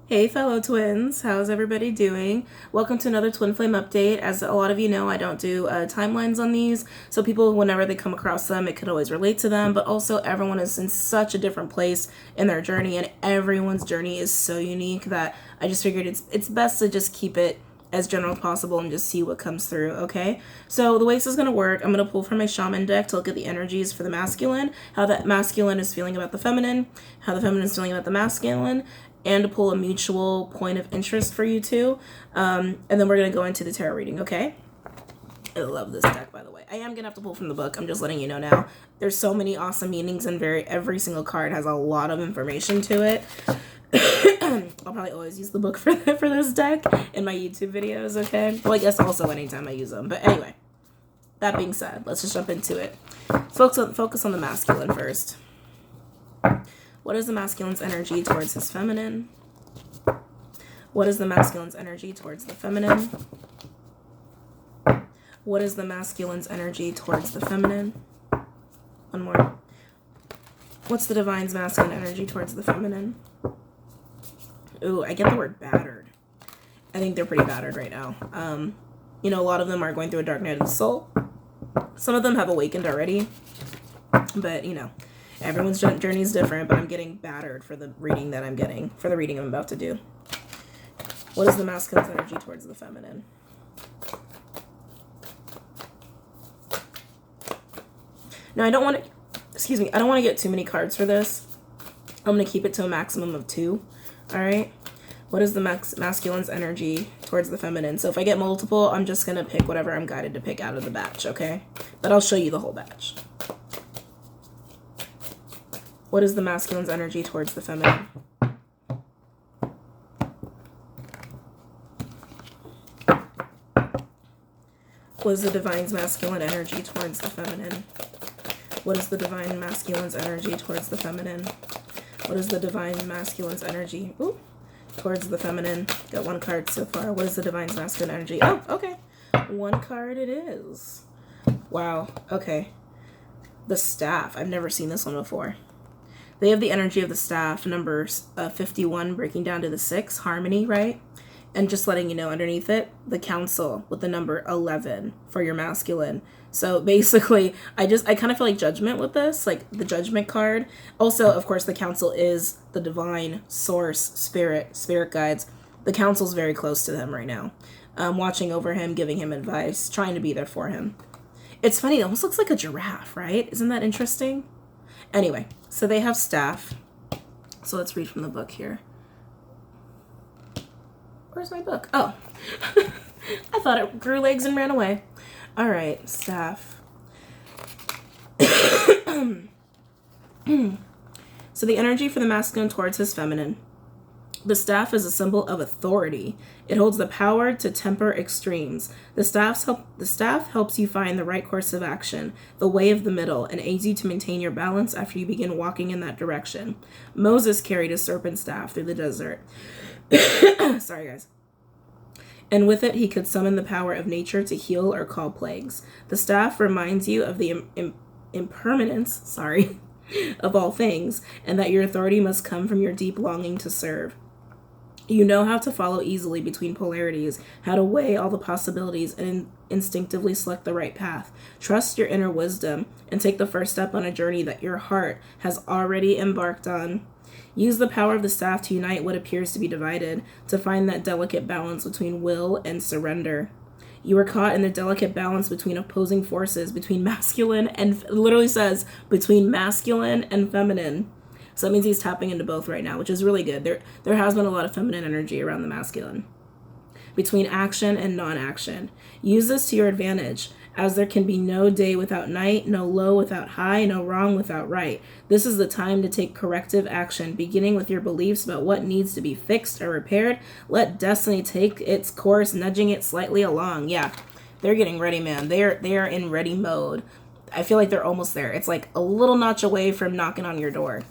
Hey fellow twins, how's everybody doing? Welcome to another Twin Flame update. As a lot of you know, I don't do timelines on these, so people, whenever they come across them, it could always relate to them, but also everyone is in such a different place in their journey, and everyone's journey is so unique that I just figured it's best to just keep it as general as possible and just see what comes through, okay? So the way this is going to work, I'm going to pull from my shaman deck to look at the energies for the masculine, how that masculine is feeling about the feminine, how the feminine is feeling about the masculine, and to pull a mutual point of interest for you two. And then we're going to go into the tarot reading, okay? I love this deck, by the way. I am going to have to pull from the book. I'm just letting you know now. There's so many awesome meanings, and every single card has a lot of information to it. I'll probably always use the book for this deck in my YouTube videos, okay? Well, I guess also anytime I use them. But anyway, that being said, let's just jump into it. Focus on the masculine first. What is the masculine's energy towards his feminine? What is the masculine's energy towards the feminine? What is the masculine's energy towards the feminine? One more. What's the divine's masculine energy towards the feminine? Ooh, I get the word battered. I think they're pretty battered right now. A lot of them are going through a dark night of the soul. Some of them have awakened already. But, everyone's journey is different, but I'm getting battered for the reading that I'm getting, for the reading I'm about to do. What is the masculine's energy towards the feminine? Now, I don't want to get too many cards for this. I'm going to keep it to a maximum of 2. All right. What is the masculine's energy towards the feminine? So if I get multiple, I'm just going to pick whatever I'm guided to pick out of the batch, okay? But I'll show you the whole batch. What is the masculine's energy towards the feminine? What is the divine's masculine energy towards the feminine? What is the divine masculine's energy towards the feminine? What is the divine masculine's energy towards the feminine? Got 1 card so far. What is the divine's masculine energy? Oh, okay. 1 card it is. Wow. Okay. The staff. I've never seen this one before. They have the energy of the staff, numbers 51 breaking down to the 6, harmony, right? And just letting you know, underneath it, the council with the number 11 for your masculine. So basically, I kind of feel like judgment with this, like the judgment card. Also, of course, the council is the divine source, spirit guides. The council's very close to them right now. Watching over him, giving him advice, trying to be there for him. It's funny, it almost looks like a giraffe, right? Isn't that interesting? Anyway, so they have staff. So let's read from the book here. Where's my book? Oh, I thought it grew legs and ran away. All right, staff. So the energy for the masculine towards his feminine. The staff is a symbol of authority. It holds the power to temper extremes. The staff helps you find the right course of action, the way of the middle, and aids you to maintain your balance after you begin walking in that direction. Moses carried a serpent staff through the desert. Sorry, guys. And with it, he could summon the power of nature to heal or call plagues. The staff reminds you of the impermanence, of all things, and that your authority must come from your deep longing to serve. You know how to follow easily between polarities, how to weigh all the possibilities and instinctively select the right path. Trust your inner wisdom and take the first step on a journey that your heart has already embarked on. Use the power of the staff to unite what appears to be divided, to find that delicate balance between will and surrender. You are caught in the delicate balance between opposing forces, between masculine and, it literally says, between masculine and feminine. So that means he's tapping into both right now, which is really good. There has been a lot of feminine energy around the masculine. Between action and non-action. Use this to your advantage, as there can be no day without night, no low without high, no wrong without right. This is the time to take corrective action, beginning with your beliefs about what needs to be fixed or repaired. Let destiny take its course, nudging it slightly along. Yeah, they're getting ready, man. They are in ready mode. I feel like they're almost there. It's like a little notch away from knocking on your door.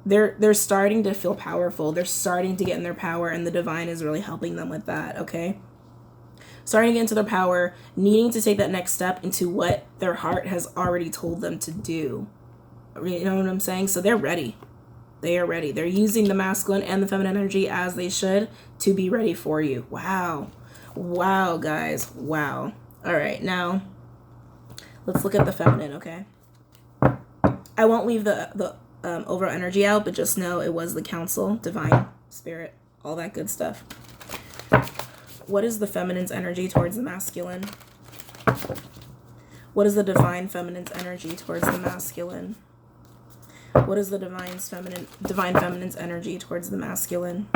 They're starting to feel powerful. They're starting to get in their power, and the divine is really helping them with that, okay? Starting to get into their power, needing to take that next step into what their heart has already told them to do. You know what I'm saying? So they're ready. They are ready. They're using the masculine and the feminine energy as they should to be ready for you. Wow. Wow, guys. Wow. All right, now let's look at the feminine, okay? I won't leave the overall energy out, but just know it was the council, divine, spirit, all that good stuff. What is the feminine's energy towards the masculine? What is the divine feminine's energy towards the masculine? What is the divine feminine's energy towards the masculine?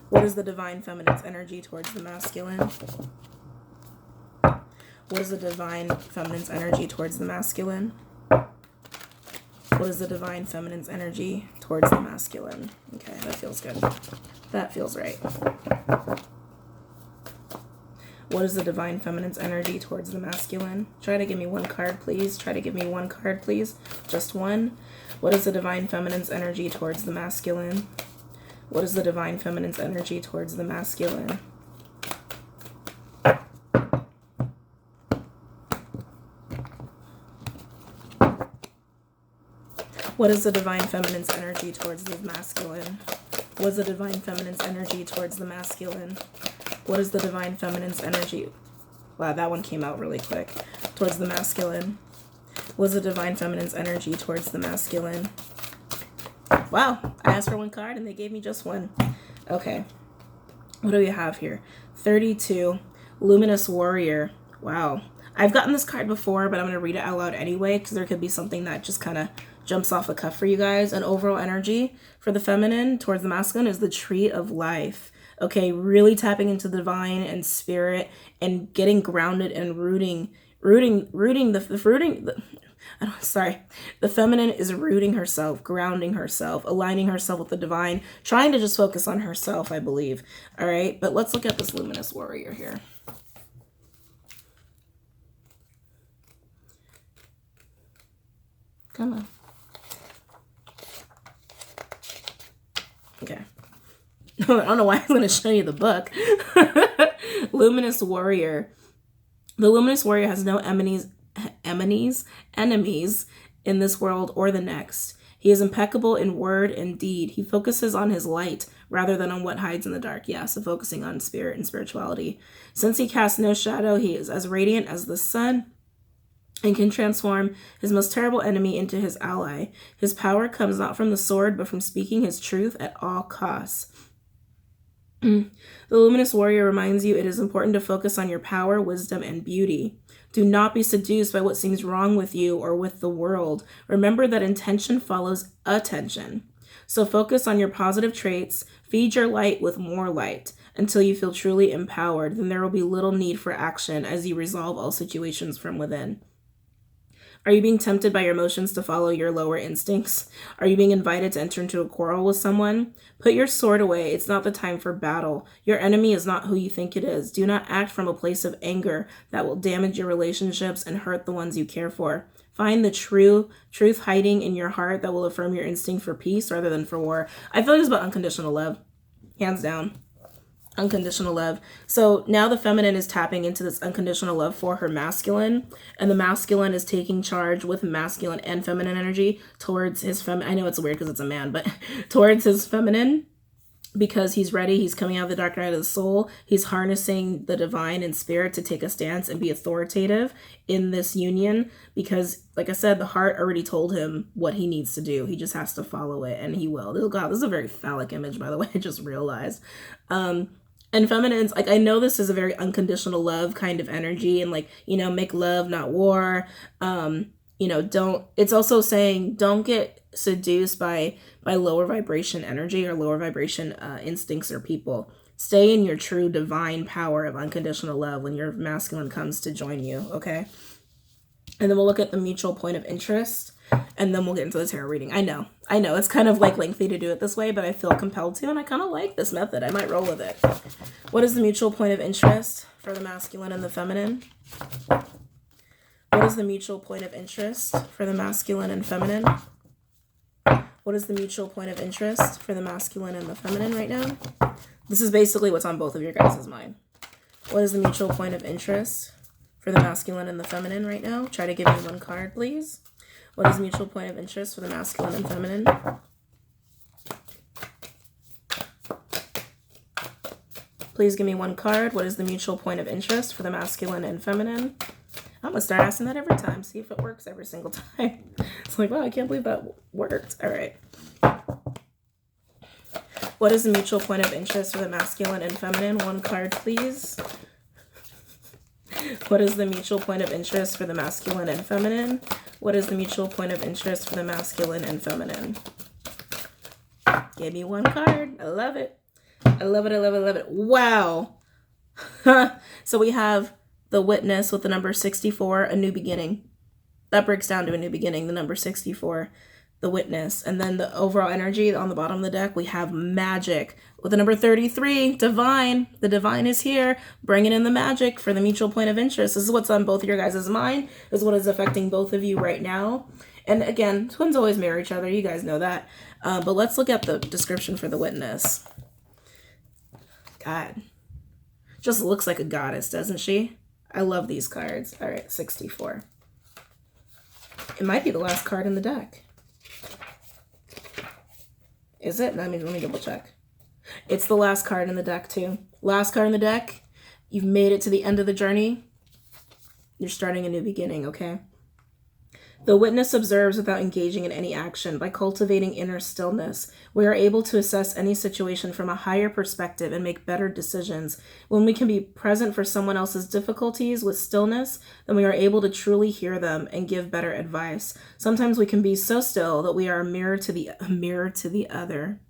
What is the divine feminine's energy towards the masculine? What is the divine feminine's energy towards the masculine? What is the divine feminine's energy towards the masculine? Okay, that feels good. That feels right. What is the divine feminine's energy towards the masculine? Try to give me one card, please. Try to give me one card, please. Just one. What is the divine feminine's energy towards the masculine? What is the divine feminine's energy towards the masculine? What is the divine feminine's energy towards the masculine? What is the divine feminine's energy towards the masculine? What is the divine feminine's energy? Wow, that one came out really quick. Towards the masculine. What is the divine feminine's energy towards the masculine? Wow, I asked for one card and they gave me just one. Okay. What do we have here? 32. Luminous Warrior. Wow. I've gotten this card before, but I'm going to read it out loud anyway because there could be something that just kind of jumps off the cuff for you guys. An overall energy for the feminine towards the masculine is the Tree of Life. Okay, really tapping into the divine and spirit and getting grounded and the feminine is rooting herself, grounding herself, aligning herself with the divine, trying to just focus on herself, I believe. All right, but let's look at this Luminous Warrior here. Come on. Okay. I don't know why I'm going to show you the book. Luminous Warrior. The Luminous Warrior has no enemies in this world or the next. He is impeccable in word and deed. He focuses on his light rather than on what hides in the dark. Yeah, so focusing on spirit and spirituality. Since he casts no shadow, he is as radiant as the sun and can transform his most terrible enemy into his ally. His power comes not from the sword, but from speaking his truth at all costs. The Luminous Warrior reminds you it is important to focus on your power, wisdom, and beauty. Do not be seduced by what seems wrong with you or with the world. Remember that intention follows attention. So focus on your positive traits, feed your light with more light until you feel truly empowered. Then there will be little need for action as you resolve all situations from within. Are you being tempted by your emotions to follow your lower instincts? Are you being invited to enter into a quarrel with someone? Put your sword away. It's not the time for battle. Your enemy is not who you think it is. Do not act from a place of anger that will damage your relationships and hurt the ones you care for. Find the truth hiding in your heart that will affirm your instinct for peace rather than for war. I feel like it's about unconditional love. Hands down. Unconditional love. So now the feminine is tapping into this unconditional love for her masculine, and the masculine is taking charge with masculine and feminine energy towards his feminine. I know it's weird because it's a man, but towards his feminine, because he's ready. He's coming out of the dark night of the soul. He's harnessing the divine and spirit to take a stance and be authoritative in this union because, like I said, the heart already told him what he needs to do. He just has to follow it, and he will. Oh God, this is a very phallic image, by the way. I just realized. And feminines, like, I know this is a very unconditional love kind of energy and, like, you know, make love, not war. It's also saying don't get seduced by lower vibration energy or lower vibration instincts or people. Stay in your true divine power of unconditional love when your masculine comes to join you, okay? And then we'll look at the mutual point of interest, and then we'll get into the tarot reading. I know. It's kind of, like, lengthy to do it this way, but I feel compelled to, and I kind of like this method. I might roll with it. What is the mutual point of interest for the masculine and the feminine? What is the mutual point of interest for the masculine and feminine? What is the mutual point of interest for the masculine and the feminine right now? This is basically what's on both of your guys' mind. What is the mutual point of interest for the masculine and the feminine right now? Try to give me one card, please. What is the mutual point of interest for the masculine and feminine? Please give me one card. What is the mutual point of interest for the masculine and feminine? I'm going to start asking that every time. See if it works every single time. It's like, wow, I can't believe that worked. All right. What is the mutual point of interest for the masculine and feminine? One card, please. What is the mutual point of interest for the masculine and feminine? What is the mutual point of interest for the masculine and feminine? Give me one card. I love it. I love it. I love it. I love it. Wow. So we have the Witness with the number 64, a new beginning. That breaks down to a new beginning, the number 64, the Witness. And then the overall energy on the bottom of the deck, we have Magic with the number 33, Divine. The Divine is here, bringing in the magic for the mutual point of interest. This is what's on both of your guys' mind. This is what is affecting both of you right now. And again, twins always mirror each other. You guys know that. But let's look at the description for the Witness. God. Just looks like a goddess, doesn't she? I love these cards. All right, 64. It might be the last card in the deck. Is it? Let me double check. It's the last card in the deck too. Last card in the deck. You've made it to the end of the journey. You're starting a new beginning, okay? The Witness observes without engaging in any action. By cultivating inner stillness, we are able to assess any situation from a higher perspective and make better decisions. When we can be present for someone else's difficulties with stillness, then we are able to truly hear them and give better advice. Sometimes we can be so still that we are a mirror to the other.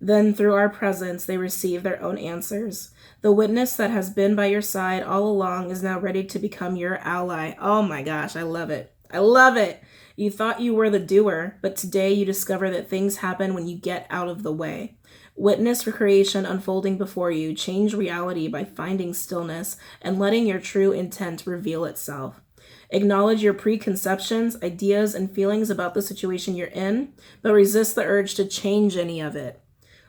Then through our presence, they receive their own answers. The Witness that has been by your side all along is now ready to become your ally. Oh my gosh, I love it. I love it. You thought you were the doer, but today you discover that things happen when you get out of the way. Witness recreation unfolding before you. Change reality by finding stillness and letting your true intent reveal itself. Acknowledge your preconceptions, ideas, and feelings about the situation you're in, but resist the urge to change any of it.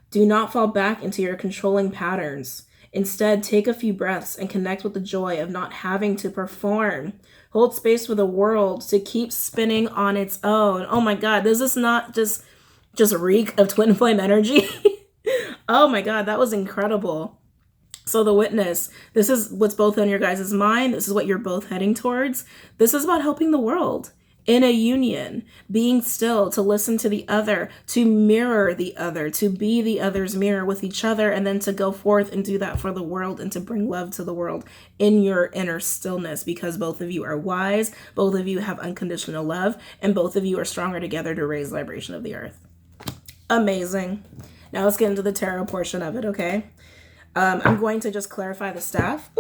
Do not fall back into your controlling patterns. Instead, take a few breaths and connect with the joy of not having to perform. Hold space for the world to keep spinning on its own. Oh my God, does this not just reek of twin flame energy? Oh my God, that was incredible. So the Witness, this is what's both on your guys' mind. This is what you're both heading towards. This is about helping the world in a union, being still, to listen to the other, to mirror the other, to be the other's mirror with each other, and then to go forth and do that for the world and to bring love to the world in your inner stillness, because both of you are wise, both of you have unconditional love, and both of you are stronger together to raise the vibration of the earth. Amazing. Now let's get into the tarot portion of it, okay? I'm going to just clarify the staff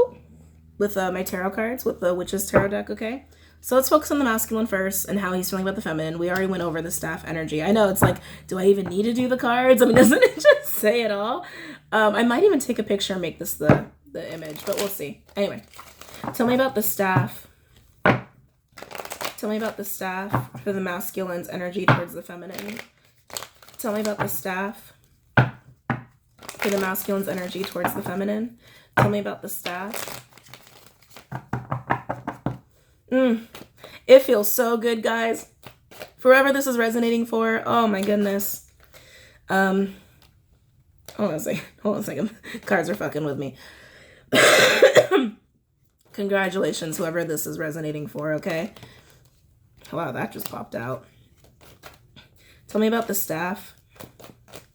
with my tarot cards, with the Witch's Tarot deck, okay? So let's focus on the masculine first and how he's feeling about the feminine. We already went over the staff energy. I know it's like, do I even need to do the cards? I mean, doesn't it just say it all? I might even take a picture and make this the image, but we'll see. Anyway, tell me about the staff. Tell me about the staff for the masculine's energy towards the feminine. Tell me about the staff for the masculine's energy towards the feminine. Tell me about the staff. It feels so good, guys. Forever this is resonating for. Oh my goodness. Hold on a second. Cards are fucking with me. Congratulations, whoever this is resonating for, okay? Wow, that just popped out. Tell me about the staff.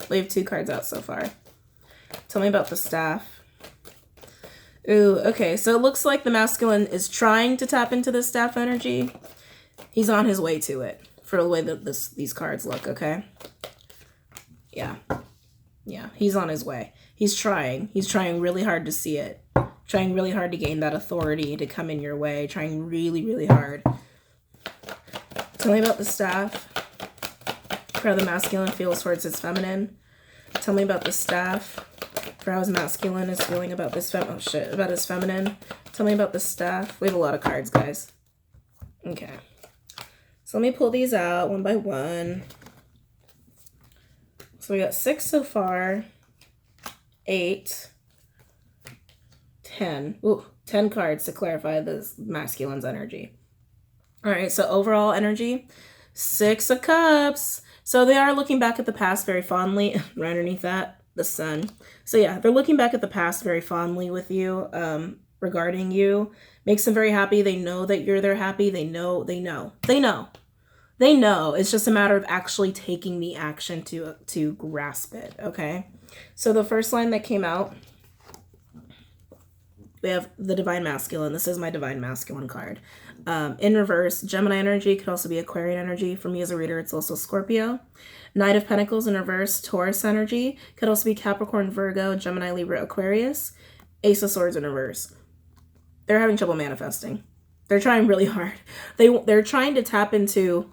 We have 2 cards out so far. Tell me about the staff. Ooh, okay, so it looks like the masculine is trying to tap into the staff energy. He's on his way to it, for the way that these cards look, okay? Yeah, he's on his way. He's trying really hard to see it. Trying really hard to gain that authority to come in your way. Trying really, really hard. Tell me about the staff. How the masculine feels towards his feminine. Tell me about the staff. For how his masculine is feeling about this about his feminine. Tell me about the staff. We have a lot of cards, guys. Okay. So let me pull these out one by one. So we got 6 so far. 8. 10. Ooh, 10 cards to clarify this masculine's energy. All right, so overall energy, 6 of Cups. So they are looking back at the past very fondly. Right underneath that, the Sun. So yeah, they're looking back at the past very fondly with you, regarding you. Makes them very happy. They know that you're there happy. They know. It's just a matter of actually taking the action to grasp it. Okay. So the first line that came out, we have the Divine Masculine. This is my Divine Masculine card. In reverse, Gemini energy could also be Aquarian energy. For me as a reader, it's also Scorpio. Knight of Pentacles in reverse, Taurus energy. Could also be Capricorn, Virgo, Gemini, Libra, Aquarius. Ace of Swords in reverse. They're having trouble manifesting. They're trying really hard. They're trying to tap into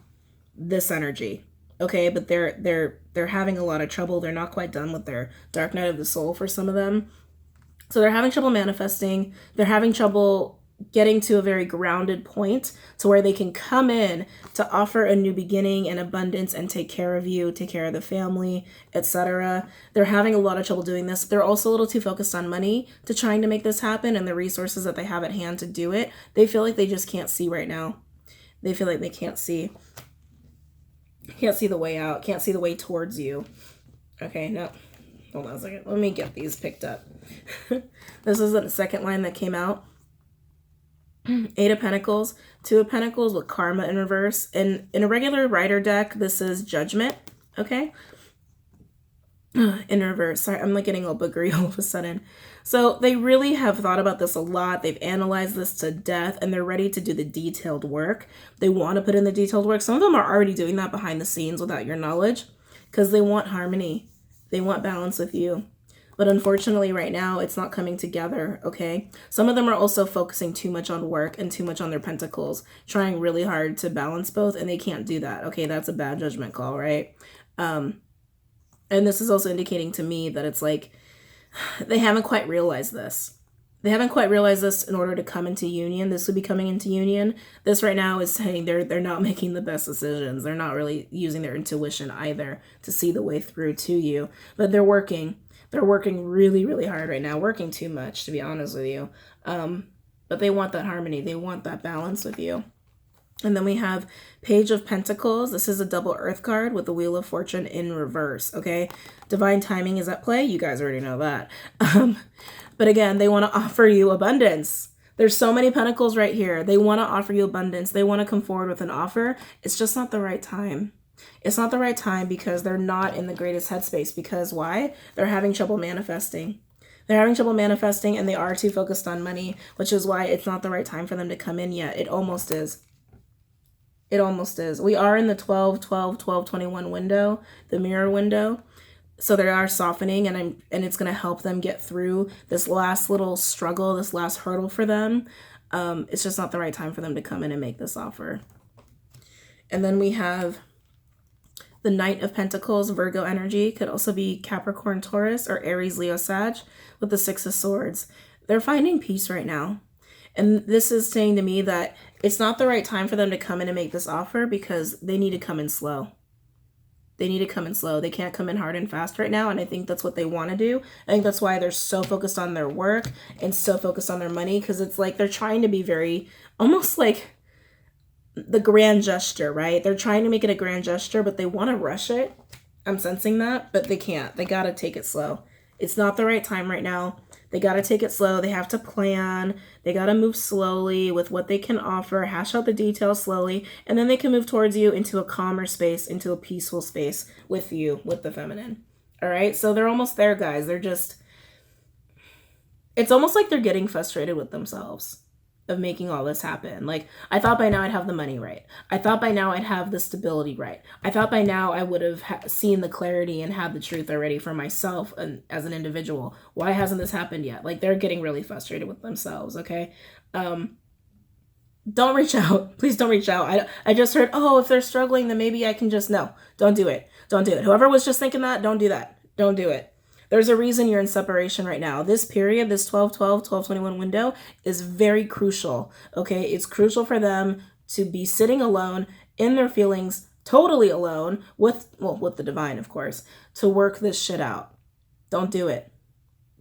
this energy. Okay, but they're having a lot of trouble. They're not quite done with their Dark Night of the Soul for some of them. So they're having trouble manifesting. They're having trouble getting to a very grounded point to where they can come in to offer a new beginning and abundance and take care of you, take care of the family, etc. They're having a lot of trouble doing this. They're also a little too focused on money to trying to make this happen and the resources that they have at hand to do it. They feel like they just can't see right now. They feel like they can't see the way out, can't see the way towards you. Okay, no. Hold on a second. Let me get these picked up. This is the second line that came out. 8 of Pentacles, 2 of Pentacles with Karma in reverse. And in a regular Rider deck, this is Judgment. Okay? In reverse. Sorry, I'm like getting a little boogery all of a sudden. So they really have thought about this a lot. They've analyzed this to death and they're ready to do the detailed work. They want to put in the detailed work. Some of them are already doing that behind the scenes without your knowledge because they want harmony. They want balance with you. But unfortunately right now it's not coming together, okay? Some of them are also focusing too much on work and too much on their pentacles, trying really hard to balance both, and they can't do that, okay? That's a bad judgment call, right? And this is also indicating to me that it's like they haven't quite realized this. They haven't quite realized this in order to come into union. This would be coming into union. This right now is saying they're not making the best decisions. They're not really using their intuition either to see the way through to you. But they're working. They're working really, really hard right now. Working too much, to be honest with you. But they want that harmony. They want that balance with you. And then we have Page of Pentacles. This is a double earth card with the Wheel of Fortune in reverse, okay? Divine timing is at play. You guys already know that. But again, they want to offer you abundance. There's so many pentacles right here. They want to offer you abundance. They want to come forward with an offer. It's just not the right time. It's not the right time because they're not in the greatest headspace. Because why? They're having trouble manifesting. They're having trouble manifesting and they are too focused on money, which is why it's not the right time for them to come in yet. It almost is. It almost is. We are in the 12, 12, 12, 21 window, the mirror window. So they are softening and it's going to help them get through this last little struggle, this last hurdle for them. It's just not the right time for them to come in and make this offer. And then we have the Knight of Pentacles, Virgo energy. Could also be Capricorn, Taurus, or Aries, Leo, Sag with the 6 of Swords. They're finding peace right now. And this is saying to me that it's not the right time for them to come in and make this offer because they need to come in slow. They need to come in slow. They can't come in hard and fast right now. And I think that's what they want to do. I think that's why they're so focused on their work and so focused on their money. Because it's like they're trying to be very, almost like the grand gesture, right? They're trying to make it a grand gesture, but they want to rush it. I'm sensing that, but they can't. They got to take it slow. It's not the right time right now. They got to take it slow. They have to plan. They got to move slowly with what they can offer, hash out the details slowly, and then they can move towards you into a calmer space, into a peaceful space with you, with the feminine. All right. So they're almost there, guys. They're just, it's almost like they're getting frustrated with themselves of making all this happen. Like, I thought by now I'd have the money right. I thought by now I'd have the stability right. I thought by now I would have seen the clarity and had the truth already for myself and as an individual. Why hasn't this happened yet? Like, they're getting really frustrated with themselves, okay? Don't reach out. Please don't reach out. I just heard, oh, if they're struggling, then maybe I can just, no, don't do it. Don't do it. Whoever was just thinking that, don't do that. Don't do it. There's a reason you're in separation right now. This period, this 12-12, 12-21 window is very crucial, okay? It's crucial for them to be sitting alone in their feelings, totally alone, with the divine, of course, to work this shit out. Don't do it.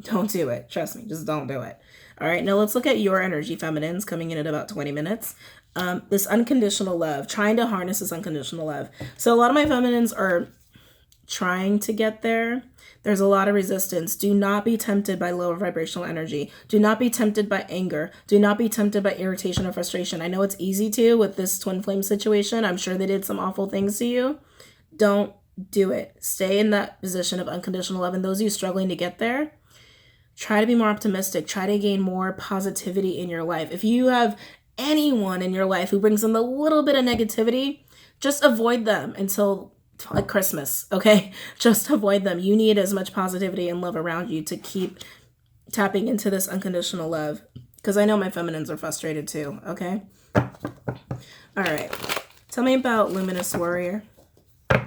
Don't do it. Trust me, just don't do it. All right, now let's look at your energy, feminines, coming in at about 20 minutes. This unconditional love, trying to harness this unconditional love. So a lot of my feminines are trying to get there. There's a lot of resistance. Do not be tempted by lower vibrational energy. Do not be tempted by anger. Do not be tempted by irritation or frustration. I know it's easy to with this twin flame situation. I'm sure they did some awful things to you. Don't do it. Stay in that position of unconditional love. And those of you struggling to get there, try to be more optimistic. Try to gain more positivity in your life. If you have anyone in your life who brings in a little bit of negativity, just avoid them until like Christmas, okay? Just avoid them. You need as much positivity and love around you to keep tapping into this unconditional love, because I know my feminines are frustrated too, okay? All right. Tell me about Luminous Warrior. Oh,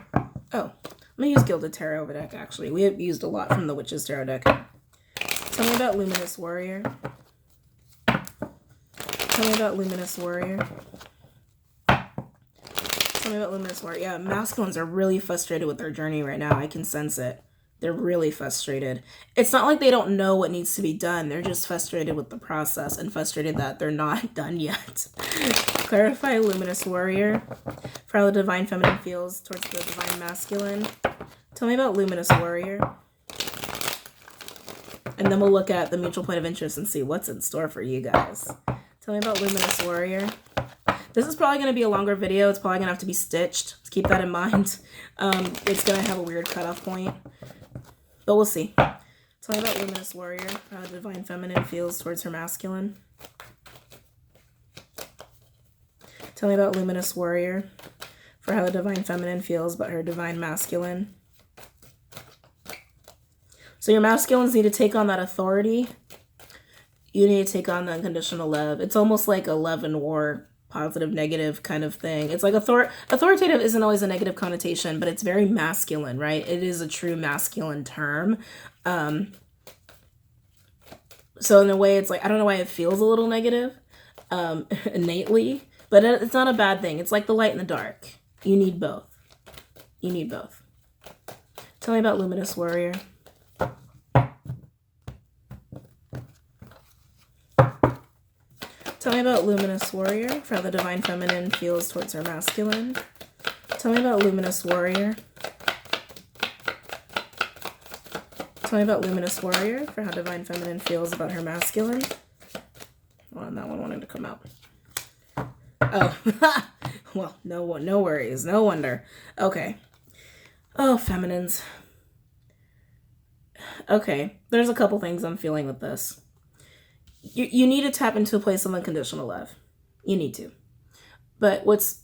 I'm gonna use Gilded Tarot deck, actually. We have used a lot from the Witch's Tarot deck. Tell me about Luminous Warrior. Tell me about Luminous Warrior. Tell me about Luminous Warrior. Yeah, masculines are really frustrated with their journey right now. I can sense it. They're really frustrated. It's not like they don't know what needs to be done. They're just frustrated with the process and frustrated that they're not done yet. Clarify Luminous Warrior. For how the divine feminine feels towards the divine masculine. Tell me about Luminous Warrior. And then we'll look at the mutual point of interest and see what's in store for you guys. Tell me about Luminous Warrior. This is probably going to be a longer video. It's probably going to have to be stitched. Let's keep that in mind. It's going to have a weird cutoff point. But we'll see. Tell me about Luminous Warrior. How the divine feminine feels towards her masculine. Tell me about Luminous Warrior. For how the divine feminine feels about her divine masculine. So your masculines need to take on that authority. You need to take on the unconditional love. It's almost like a love and war, positive, negative kind of thing. It's like authoritative isn't always a negative connotation, but it's very masculine, right? It is a true masculine term. So in a way, it's like, I don't know why it feels a little negative innately, but it's not a bad thing. It's like the light and the dark. You need both. You need both. Tell me about Luminous Warrior. Tell me about Luminous Warrior, for how the divine feminine feels towards her masculine. Tell me about Luminous Warrior. Tell me about Luminous Warrior, for how divine feminine feels about her masculine. Well, that one wanted to come out. Oh, well, no worries, no wonder. Okay. Oh, feminines. Okay, there's a couple things I'm feeling with this. You need to tap into a place of unconditional love. You need to. But what's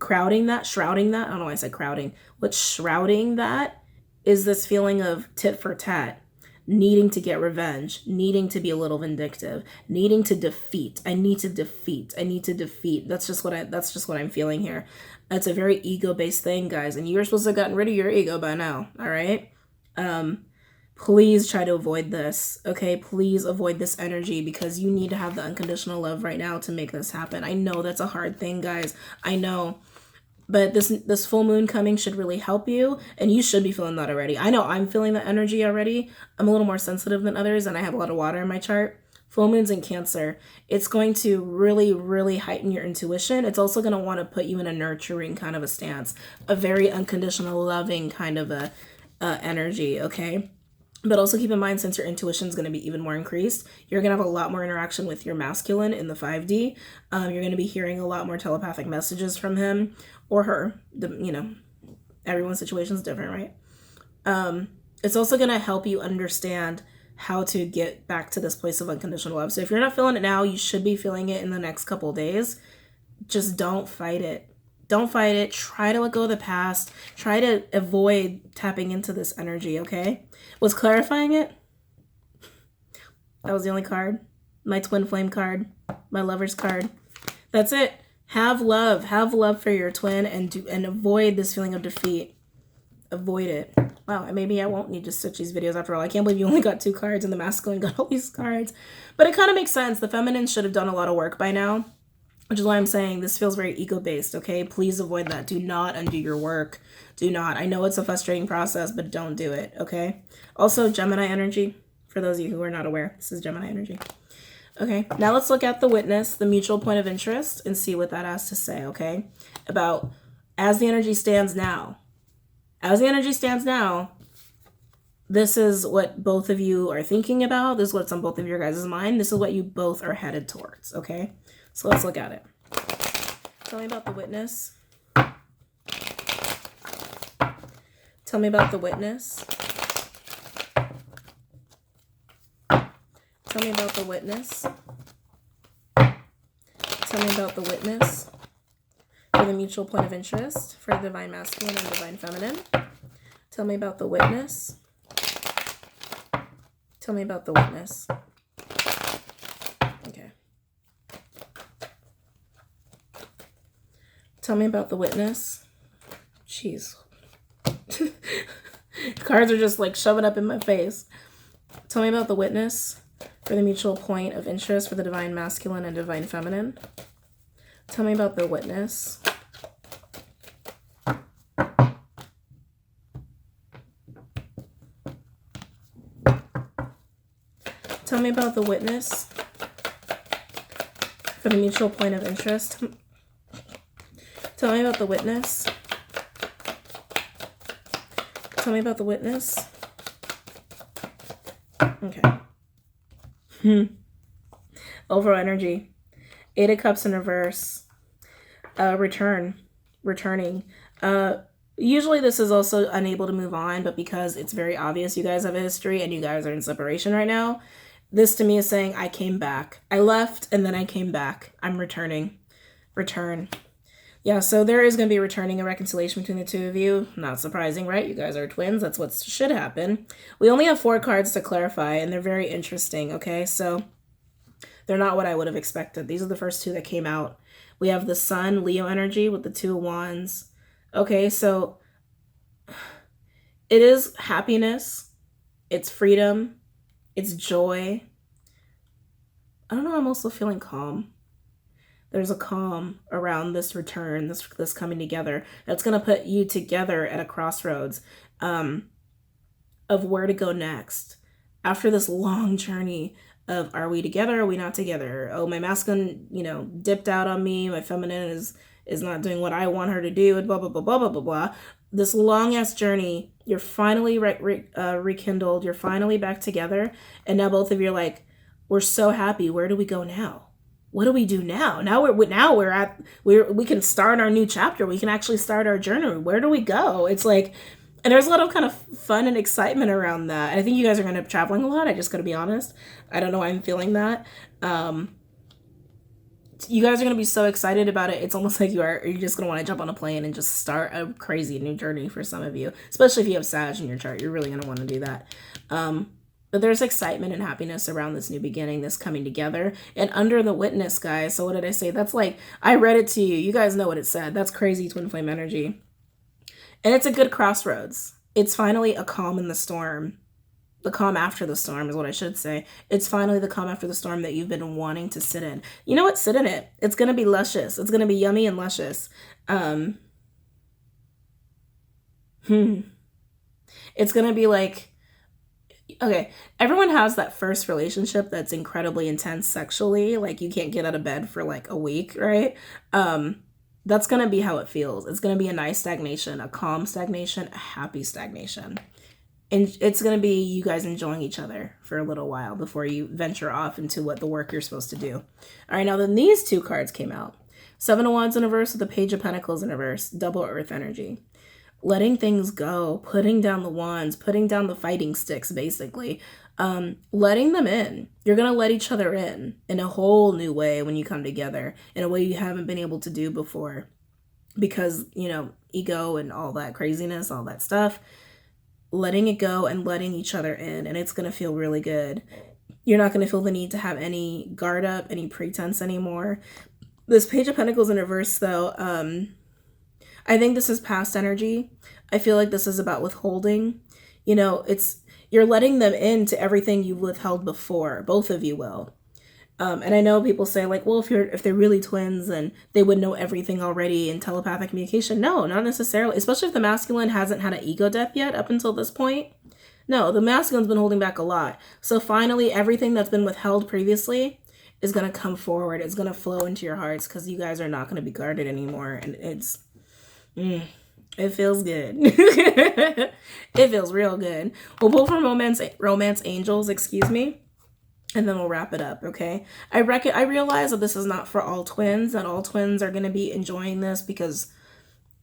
shrouding that, I don't know why I said crowding. What's shrouding that is this feeling of tit for tat, needing to get revenge, needing to be a little vindictive, needing to defeat. I need to defeat. That's just what I'm feeling here. It's a very ego-based thing, guys. And you're supposed to have gotten rid of your ego by now. All right. Please try to avoid this, okay? Please avoid this energy, because you need to have the unconditional love right now to make this happen. I know that's a hard thing, guys. I know. But this full moon coming should really help you, and you should be feeling that already. I know I'm feeling that energy already. I'm a little more sensitive than others, and I have a lot of water in my chart. Full moon's in Cancer. It's going to really, really heighten your intuition. It's also going to want to put you in a nurturing kind of a stance, a very unconditional, loving kind of a energy, okay? But also keep in mind, since your intuition is going to be even more increased, you're going to have a lot more interaction with your masculine in the 5D. You're going to be hearing a lot more telepathic messages from him or her. Everyone's situation is different, right? It's also going to help you understand how to get back to this place of unconditional love. So if you're not feeling it now, you should be feeling it in the next couple of days. Just don't fight it. Don't fight it. Try to let go of the past. Try to avoid tapping into this energy, okay? Was clarifying it? That was the only card. My twin flame card. My lover's card. That's it. Have love. Have love for your twin and avoid this feeling of defeat. Avoid it. Wow, maybe I won't need to stitch these videos after all. I can't believe you only got 2 cards and the masculine got all these cards. But it kind of makes sense. The feminine should have done a lot of work by now. Which is why I'm saying this feels very ego-based, okay? Please avoid that. Do not undo your work. Do not. I know it's a frustrating process, but don't do it, okay? Also, Gemini energy. For those of you who are not aware, this is Gemini energy. Okay, now let's look at the witness, the mutual point of interest, and see what that has to say, okay? About as the energy stands now. As the energy stands now, this is what both of you are thinking about. This is what's on both of your guys' mind. This is what you both are headed towards, okay? So let's look at it. Tell me about the witness. Tell me about the witness. Tell me about the witness. Tell me about the witness for the mutual point of interest for divine masculine and divine feminine. Tell me about the witness. Tell me about the witness. Okay. Tell me about the witness. Jeez. Cards are just like shoving up in my face. Tell me about the witness for the mutual point of interest for the divine masculine and divine feminine. Tell me about the witness. Tell me about the witness for the mutual point of interest. Tell me about the witness. Tell me about the witness. Okay. Overall energy. 8 of Cups in reverse. Returning. Usually this is also unable to move on, but because it's very obvious you guys have a history and you guys are in separation right now, this to me is saying I came back. I left and then I came back. I'm returning. Return. Yeah, so there is going to be returning, a reconciliation between the two of you. Not surprising, right? You guys are twins. That's what should happen. We only have 4 cards to clarify, and they're very interesting, okay? So they're not what I would have expected. These are the first 2 that came out. We have the Sun, Leo energy with the 2 of Wands. Okay, so it is happiness. It's freedom. It's joy. I don't know, I'm also feeling calm. There's a calm around this return, this coming together. That's going to put you together at a crossroads of where to go next. After this long journey of, are we together? Are we not together? Oh, my masculine, dipped out on me. My feminine is not doing what I want her to do, and blah, blah, blah, blah, blah, blah, blah. This long-ass journey, you're finally rekindled. You're finally back together. And now both of you are like, we're so happy. Where do we go now? What do we do now? We can start our new chapter. We can actually start our journey. Where do we go? It's like, and there's a lot of kind of fun and excitement around that. I think you guys are going to end up traveling a lot. I just got to be honest. I don't know why I'm feeling that. You guys are going to be so excited about it. It's almost like you're just going to want to jump on a plane and just start a crazy new journey for some of you, especially if you have Sag in your chart. You're really going to want to do that. But there's excitement and happiness around this new beginning, this coming together. And under the witness, guys, so what did I say? That's like, I read it to you. You guys know what it said. That's crazy twin flame energy. And it's a good crossroads. It's finally a calm in the storm. The calm after the storm is what I should say. It's finally the calm after the storm that you've been wanting to sit in. You know what? Sit in it. It's going to be luscious. It's going to be yummy and luscious. It's going to be like, okay, everyone has that first relationship that's incredibly intense sexually. Like you can't get out of bed for like a week, right? That's going to be how it feels. It's going to be a nice stagnation, a calm stagnation, a happy stagnation. And it's going to be you guys enjoying each other for a little while before you venture off into what the work you're supposed to do. All right, now then these 2 cards came out. 7 of Wands in reverse with the Page of Pentacles in reverse, double earth energy. Letting things go, putting down the wands, putting down the fighting sticks, basically. Letting them in. You're going to let each other in a whole new way when you come together, in a way you haven't been able to do before. Because, ego and all that craziness, all that stuff. Letting it go and letting each other in, and it's going to feel really good. You're not going to feel the need to have any guard up, any pretense anymore. This Page of Pentacles in reverse, though, I think this is past energy. I feel like this is about withholding. You're letting them into everything you withheld before. Both of you will. And I know people say like, well, if they're really twins, then they would know everything already in telepathic communication. No, not necessarily. Especially if the masculine hasn't had an ego death yet up until this point. No, the masculine's been holding back a lot. So finally, everything that's been withheld previously is going to come forward. It's going to flow into your hearts because you guys are not going to be guarded anymore. And it feels good. It feels real good. We'll pull from romance angels, excuse me. And then we'll wrap it up, okay? I realize that this is not for all twins, that all twins are going to be enjoying this because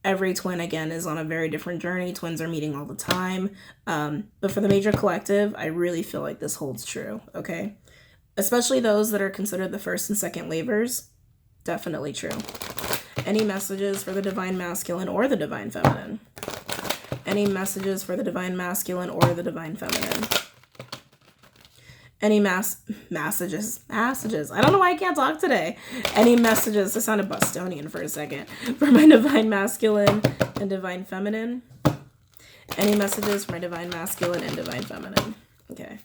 every twin, again, is on a very different journey. Twins are meeting all the time. But for the major collective, I really feel like this holds true, okay? Especially those that are considered the first and second labors. Definitely true. Any messages for the divine masculine or the divine feminine? Any messages for the divine masculine or the divine feminine? Any messages. I don't know why I can't talk today. Any messages. I sounded Bostonian for a second. For my divine masculine and divine feminine. Any messages for my divine masculine and divine feminine. Okay.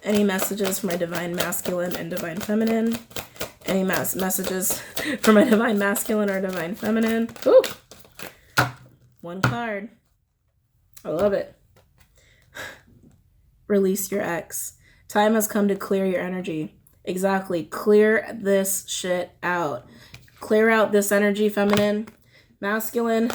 Any messages for my divine masculine and divine feminine? Any messages for my divine masculine or divine feminine? Ooh, one card. I love it. Release your ex. Time has come to clear your energy. Exactly. Clear this shit out. Clear out this energy, feminine, masculine.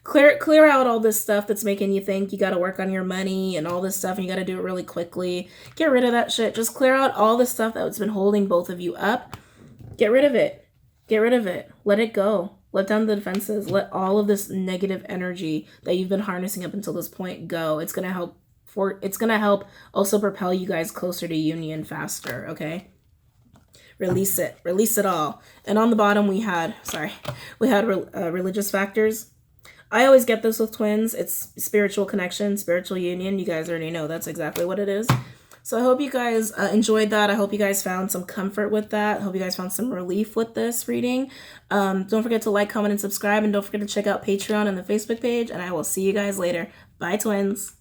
Clear out all this stuff that's making you think you got to work on your money and all this stuff and you got to do it really quickly. Get rid of that shit. Just clear out all the stuff that's been holding both of you up. Get rid of it. Get rid of it. Let it go. Let down the defenses. Let all of this negative energy that you've been harnessing up until this point go. It's going to help also propel you guys closer to union faster, okay? Release it. Release it all. And on the bottom we had religious factors. I always get this with twins. It's spiritual connection, spiritual union. You guys already know that's exactly what it is. So I hope you guys enjoyed that. I hope you guys found some comfort with that. I hope you guys found some relief with this reading. Don't forget to like, comment, and subscribe. And don't forget to check out Patreon and the Facebook page. And I will see you guys later. Bye, twins.